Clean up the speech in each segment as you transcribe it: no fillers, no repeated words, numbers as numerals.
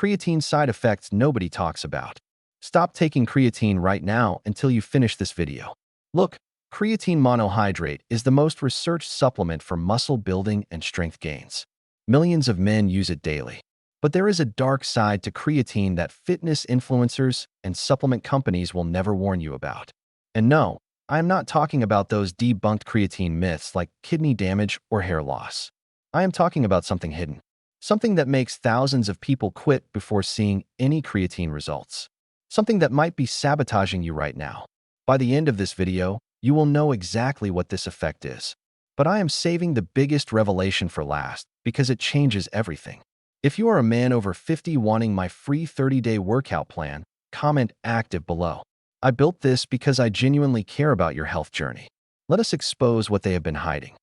Creatine side effects nobody talks about. Stop taking creatine right now until you finish this video. Look, creatine monohydrate is the most researched supplement for muscle building and strength gains. Millions of men use it daily. But there is a dark side to creatine that fitness influencers and supplement companies will never warn you about. And no, I am not talking about those debunked creatine myths like kidney damage or hair loss. I am talking about something hidden. Something that makes thousands of people quit before seeing any creatine results. Something that might be sabotaging you right now. By the end of this video, you will know exactly what this effect is. But I am saving the biggest revelation for last because it changes everything. If you are a man over 50 wanting my free 30-day workout plan, comment active below. I built this because I genuinely care about your health journey. Let us expose what they have been hiding.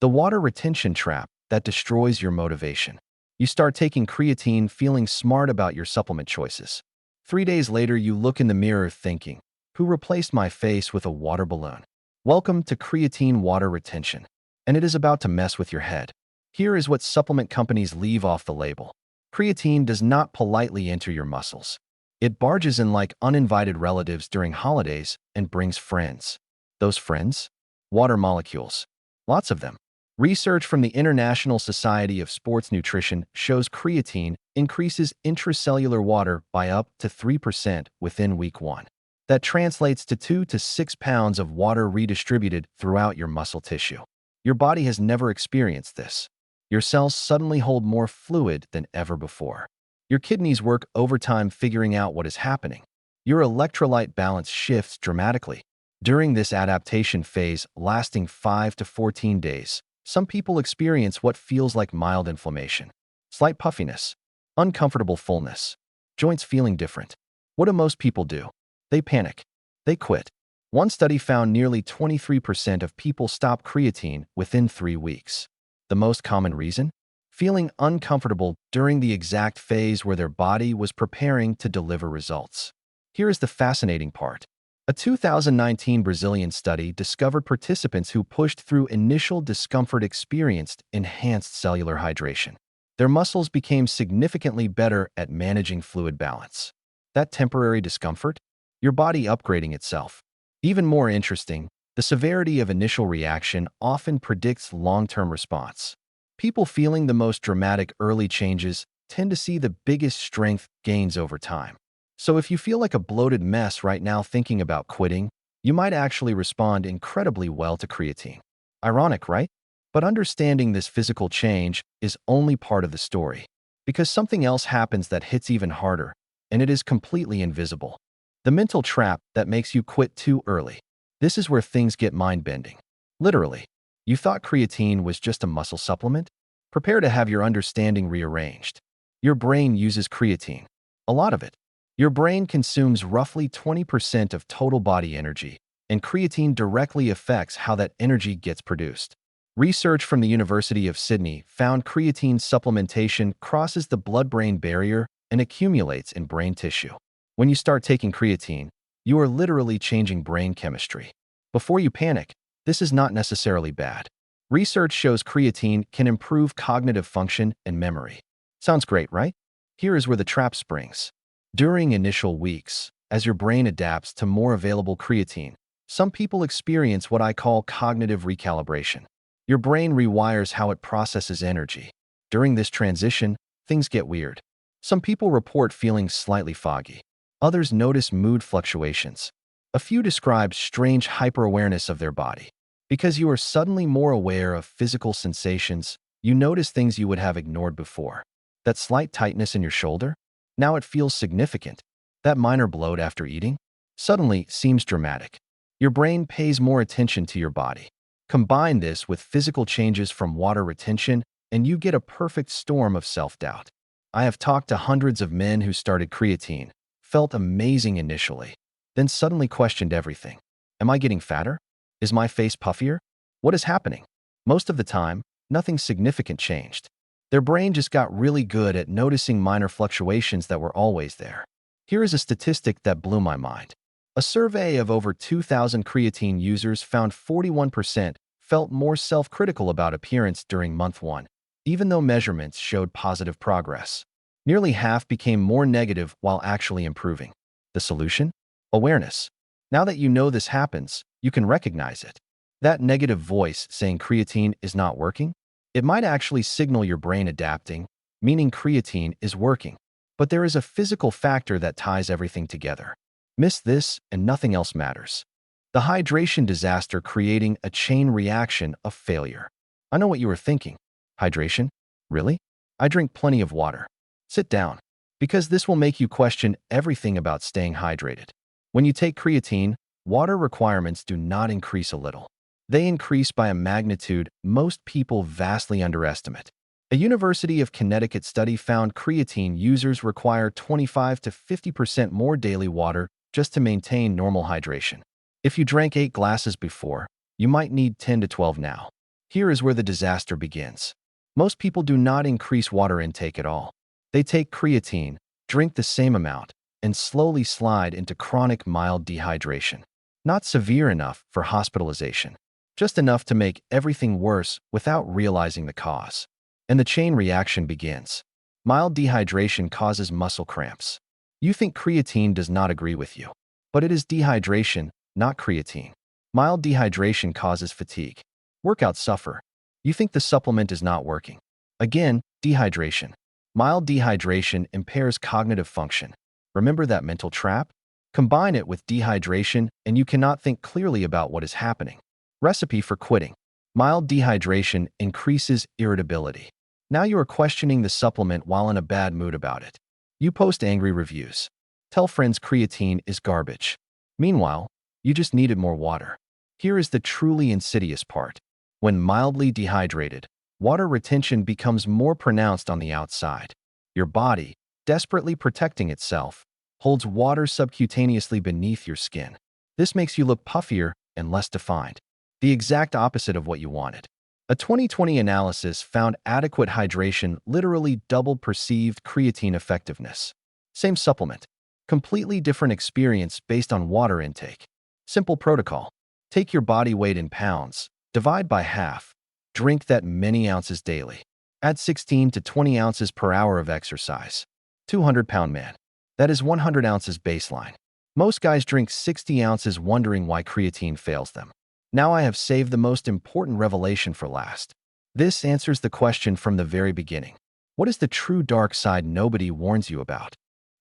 The water retention trap that destroys your motivation. You start taking creatine feeling smart about your supplement choices. 3 days later, you look in the mirror thinking, who replaced my face with a water balloon? Welcome to creatine water retention. And it is about to mess with your head. Here is what supplement companies leave off the label. Creatine does not politely enter your muscles. It barges in like uninvited relatives during holidays and brings friends. Those friends? Water molecules. Lots of them. Research from the International Society of Sports Nutrition shows creatine increases intracellular water by up to 3% within week 1. That translates to 2 to 6 pounds of water redistributed throughout your muscle tissue. Your body has never experienced this. Your cells suddenly hold more fluid than ever before. Your kidneys work overtime figuring out what is happening. Your electrolyte balance shifts dramatically. During this adaptation phase, lasting 5 to 14 days, some people experience what feels like mild inflammation, slight puffiness, uncomfortable fullness, joints feeling different. What do most people do? They panic. They quit. One study found nearly 23% of people stop creatine within 3 weeks. The most common reason? Feeling uncomfortable during the exact phase where their body was preparing to deliver results. Here is the fascinating part. A 2019 Brazilian study discovered participants who pushed through initial discomfort experienced enhanced cellular hydration. Their muscles became significantly better at managing fluid balance. That temporary discomfort? Your body upgrading itself. Even more interesting, the severity of initial reaction often predicts long-term response. People feeling the most dramatic early changes tend to see the biggest strength gains over time. So if you feel like a bloated mess right now thinking about quitting, you might actually respond incredibly well to creatine. Ironic, right? But understanding this physical change is only part of the story, because something else happens that hits even harder, and it is completely invisible. The mental trap that makes you quit too early. This is where things get mind-bending. Literally, you thought creatine was just a muscle supplement? Prepare to have your understanding rearranged. Your brain uses creatine. A lot of it. Your brain consumes roughly 20% of total body energy, and creatine directly affects how that energy gets produced. Research from the University of Sydney found creatine supplementation crosses the blood-brain barrier and accumulates in brain tissue. When you start taking creatine, you are literally changing brain chemistry. Before you panic, this is not necessarily bad. Research shows creatine can improve cognitive function and memory. Sounds great, right? Here is where the trap springs. During initial weeks, as your brain adapts to more available creatine, some people experience what I call cognitive recalibration. Your brain rewires how it processes energy. During this transition, things get weird. Some people report feeling slightly foggy. Others notice mood fluctuations. A few describe strange hyper-awareness of their body. Because you are suddenly more aware of physical sensations, you notice things you would have ignored before. That slight tightness in your shoulder? Now it feels significant. That minor bloat after eating? Suddenly seems dramatic. Your brain pays more attention to your body. Combine this with physical changes from water retention, and you get a perfect storm of self-doubt. I have talked to hundreds of men who started creatine, felt amazing initially, then suddenly questioned everything. Am I getting fatter? Is my face puffier? What is happening? Most of the time, nothing significant changed. Their brain just got really good at noticing minor fluctuations that were always there. Here is a statistic that blew my mind. A survey of over 2,000 creatine users found 41% felt more self-critical about appearance during month 1, even though measurements showed positive progress. Nearly half became more negative while actually improving. The solution? Awareness. Now that you know this happens, you can recognize it. That negative voice saying creatine is not working, it might actually signal your brain adapting, meaning creatine is working. But there is a physical factor that ties everything together. Miss this and nothing else matters. The hydration disaster creating a chain reaction of failure. I know what you were thinking. Hydration? Really? I drink plenty of water. Sit down, because this will make you question everything about staying hydrated. When you take creatine, water requirements do not increase a little. They increase by a magnitude most people vastly underestimate. A University of Connecticut study found creatine users require 25 to 50% more daily water just to maintain normal hydration. If you drank 8 glasses before, you might need 10 to 12 now. Here is where the disaster begins. Most people do not increase water intake at all. They take creatine, drink the same amount, and slowly slide into chronic mild dehydration. Not severe enough for hospitalization, just enough to make everything worse without realizing the cause. And the chain reaction begins. Mild dehydration causes muscle cramps. You think creatine does not agree with you, but it is dehydration, not creatine. Mild dehydration causes fatigue. Workouts suffer. You think the supplement is not working. Again, dehydration. Mild dehydration impairs cognitive function. Remember that mental trap? Combine it with dehydration and you cannot think clearly about what is happening. Recipe for quitting. Mild dehydration increases irritability. Now you are questioning the supplement while in a bad mood about it. You post angry reviews. Tell friends creatine is garbage. Meanwhile, you just needed more water. Here is the truly insidious part. When mildly dehydrated, water retention becomes more pronounced on the outside. Your body, desperately protecting itself, holds water subcutaneously beneath your skin. This makes you look puffier and less defined. The exact opposite of what you wanted. A 2020 analysis found adequate hydration literally doubled perceived creatine effectiveness. Same supplement. Completely different experience based on water intake. Simple protocol. Take your body weight in pounds, divide by half, drink that many ounces daily. Add 16 to 20 ounces per hour of exercise. 200-pound man. That is 100 ounces baseline. Most guys drink 60 ounces wondering why creatine fails them. Now I have saved the most important revelation for last. This answers the question from the very beginning. What is the true dark side nobody warns you about?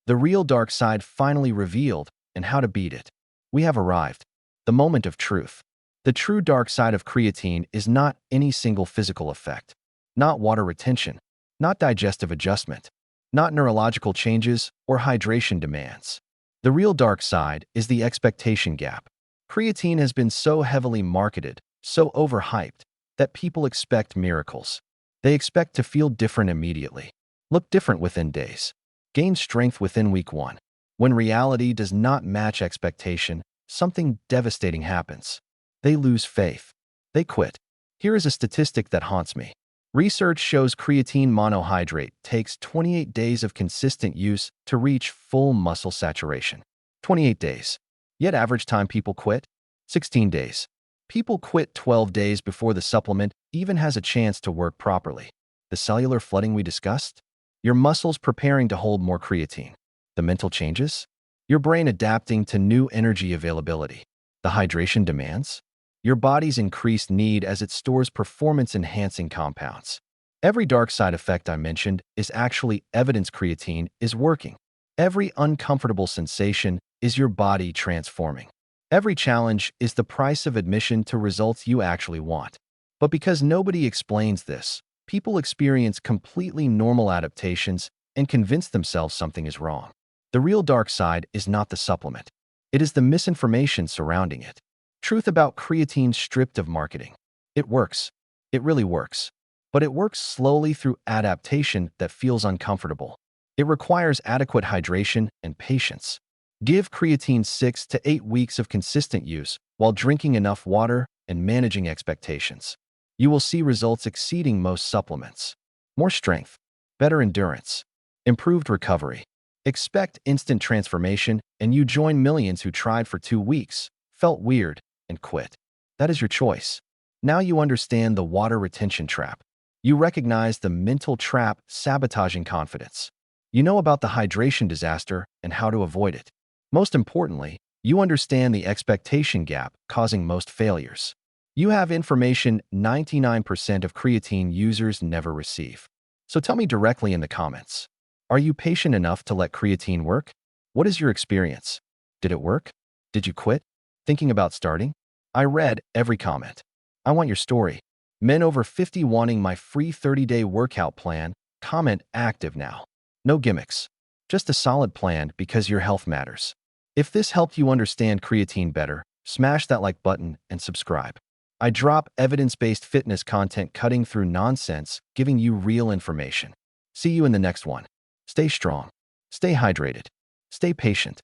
The real dark side finally revealed and how to beat it. We have arrived. The moment of truth. The true dark side of creatine is not any single physical effect. Not water retention. Not digestive adjustment. Not neurological changes or hydration demands. The real dark side is the expectation gap. Creatine has been so heavily marketed, so overhyped, that people expect miracles. They expect to feel different immediately, look different within days, gain strength within week 1. When reality does not match expectation, something devastating happens. They lose faith. They quit. Here is a statistic that haunts me. Research shows creatine monohydrate takes 28 days of consistent use to reach full muscle saturation. 28 days. Yet average time people quit? 16 days. People quit 12 days before the supplement even has a chance to work properly. The cellular flooding we discussed? Your muscles preparing to hold more creatine. The mental changes? Your brain adapting to new energy availability. The hydration demands? Your body's increased need as it stores performance-enhancing compounds. Every dark side effect I mentioned is actually evidence creatine is working. Every uncomfortable sensation is your body transforming. Every challenge is the price of admission to results you actually want. But because nobody explains this, people experience completely normal adaptations and convince themselves something is wrong. The real dark side is not the supplement. It is the misinformation surrounding it. Truth about creatine stripped of marketing. It works. It really works. But it works slowly through adaptation that feels uncomfortable. It requires adequate hydration and patience. Give creatine 6 to 8 weeks of consistent use while drinking enough water and managing expectations. You will see results exceeding most supplements. More strength, better endurance, improved recovery. Expect instant transformation and you join millions who tried for 2 weeks, felt weird, and quit. That is your choice. Now you understand the water retention trap. You recognize the mental trap sabotaging confidence. You know about the hydration disaster and how to avoid it. Most importantly, you understand the expectation gap causing most failures. You have information 99% of creatine users never receive. So tell me directly in the comments. Are you patient enough to let creatine work? What is your experience? Did it work? Did you quit? Thinking about starting? I read every comment. I want your story. Men over 50 wanting my free 30-day workout plan, comment active now. No gimmicks. Just a solid plan because your health matters. If this helped you understand creatine better, smash that like button and subscribe. I drop evidence-based fitness content cutting through nonsense, giving you real information. See you in the next one. Stay strong. Stay hydrated. Stay patient.